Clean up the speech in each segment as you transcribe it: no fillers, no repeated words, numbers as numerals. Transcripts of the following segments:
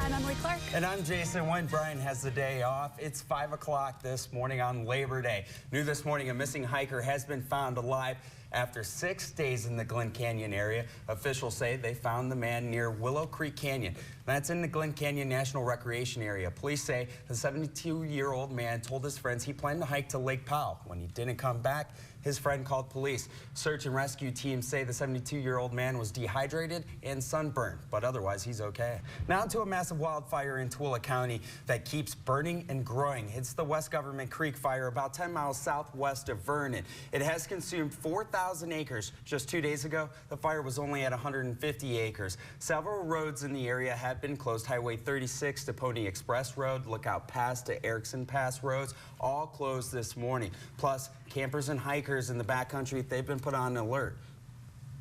I'm Emily Clark. And I'm Jason Wynn. Brian has the day off. It's 5 o'clock this morning on Labor Day. New this morning, a missing hiker has been found alive after 6 days in the Glen Canyon area. Officials say they found the man near Willow Creek Canyon. That's in the Glen Canyon National Recreation Area. Police say the 72-year-old man told his friends he planned to hike to Lake Powell. When he didn't come back, his friend called police. Search and rescue teams say the 72-year-old man was dehydrated and sunburned, but otherwise he's okay. Now to a massive wildfire in Tooele County that keeps burning and growing. It's the West Government Creek fire about 10 miles southwest of Vernon. It has consumed 4,000 acres. Just 2 days ago, the fire was only at 150 acres. Several roads in the area have been closed. Highway 36 to Pony Express Road, Lookout Pass to Erickson Pass roads, all closed this morning. Plus, campers and hikers in the backcountry, they've been put on alert.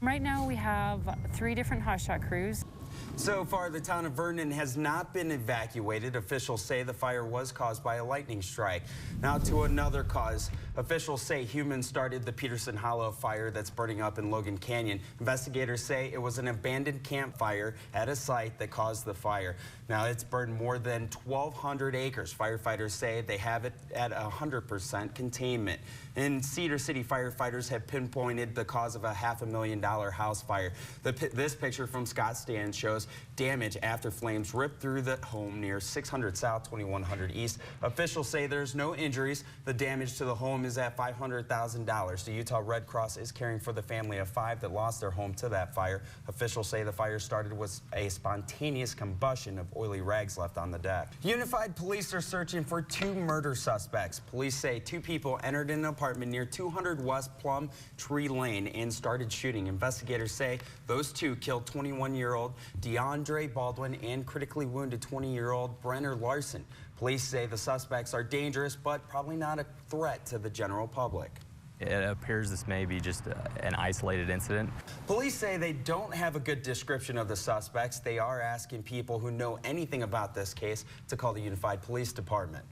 Right now we have 3 different hotshot crews. So far, the town of Vernon has not been evacuated. Officials say the fire was caused by a lightning strike. Now to another cause. Officials say humans started the Peterson Hollow fire that's burning up in Logan Canyon. Investigators say it was an abandoned campfire at a site that caused the fire. Now it's burned more than 1,200 acres. Firefighters say they have it at 100% containment. In Cedar City, firefighters have pinpointed the cause of a $500,000 house fire. This picture from Scottsdale shows damage after flames ripped through the home near 600 South, 2100 East. Officials say there's no injuries. The damage to the home is at $500,000. The Utah Red Cross is caring for the family of 5 that lost their home to that fire. Officials say the fire started with a spontaneous combustion of oily rags left on the deck. Unified Police are searching for 2 murder suspects. Police say 2 people entered an apartment near 200 West Plum Tree Lane and started shooting. Investigators say those 2 killed 21-year-old DeAndre Baldwin and critically wounded 20-year-old Brenner Larson. Police say the suspects are dangerous, but probably not a threat to the general public. It appears this may be just an isolated incident. Police say they don't have a good description of the suspects. They are asking people who know anything about this case to call the Unified Police Department.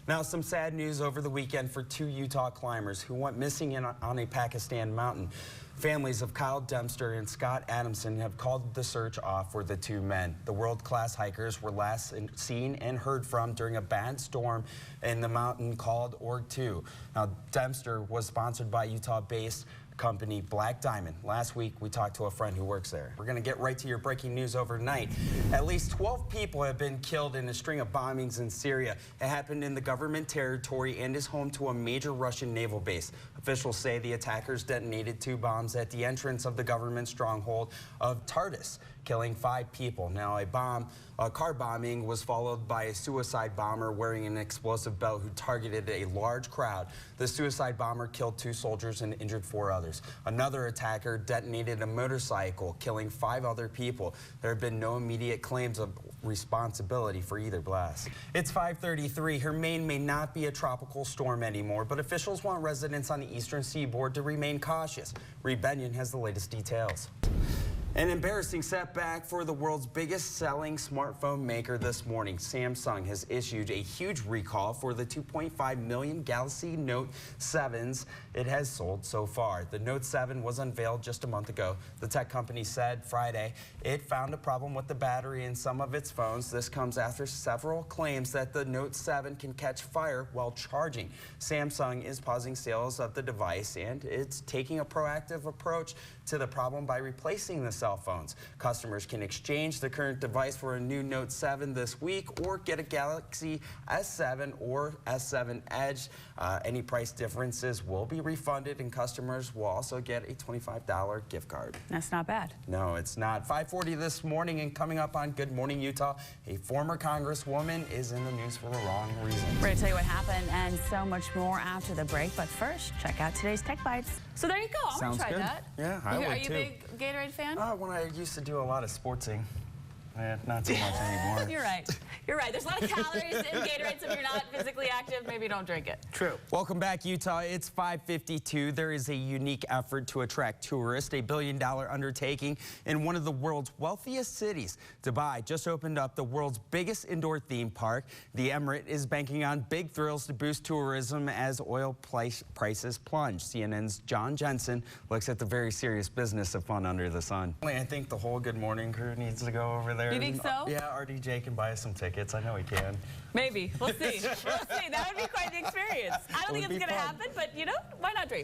Now, some sad news over the weekend for 2 Utah climbers who went missing on a Pakistan mountain. Families of Kyle Dempster and Scott Adamson have called the search off for the 2 men. The world-class hikers were last seen and heard from during a bad storm in the mountain called Org 2. Now, Dempster was sponsored by Utah-based company Black Diamond. Last week, we talked to a friend who works there. We're going to get right to your breaking news overnight. At least 12 people have been killed in a string of bombings in Syria. It happened in the government territory and is home to a major Russian naval base. Officials say the attackers detonated 2 bombs at the entrance of the government stronghold of Tartus, killing 5 people. Now, a car bombing was followed by a suicide bomber wearing an explosive belt who targeted a large crowd. The suicide bomber killed 2 soldiers and injured 4 others. Another attacker detonated a motorcycle, killing 5 other people. There have been no immediate claims of responsibility for either blast. It's 5:33. Hermine may not be a tropical storm anymore, but officials want residents on the eastern seaboard to remain cautious. Reed Benyon has the latest details. An embarrassing setback for the world's biggest selling smartphone maker this morning. Samsung has issued a huge recall for the 2.5 million Galaxy Note 7s it has sold so far. The Note 7 was unveiled just a month ago. The tech company said Friday it found a problem with the battery in some of its phones. This comes after several claims that the Note 7 can catch fire while charging. Samsung is pausing sales of the device and it's taking a proactive approach to the problem by replacing the cell phones. Customers can exchange the current device for a new Note 7 this week or get a Galaxy S7 or S7 Edge. Any price differences will be refunded and customers will also get a $25 gift card. That's not bad. No, it's not. 5:40 this morning and coming up on Good Morning Utah, a former congresswoman is in the news for the wrong reason. We're going to tell you what happened and so much more after the break, but first, check out today's Tech Bites. So there you go. I'm going to try good. that. Yeah, I would Are you too. a big Gatorade fan? When I used to do a lot of sportsing. Not so much anymore. You're right. You're right. There's a lot of calories in Gatorade, so if you're not physically active, maybe don't drink it. True. Welcome back, Utah. It's 5:52. There is a unique effort to attract tourists, a billion-dollar undertaking in one of the world's wealthiest cities. Dubai just opened up the world's biggest indoor theme park. The Emirate is banking on big thrills to boost tourism as oil prices plunge. CNN's John Jensen looks at the very serious business of fun under the sun. I think the whole Good Morning crew needs to go over there. You think so? Yeah, RDJ can buy us some tickets. I know he can. Maybe. We'll see. We'll see. That would be quite the experience. I don't think it's going to happen, but, you know, why not dream?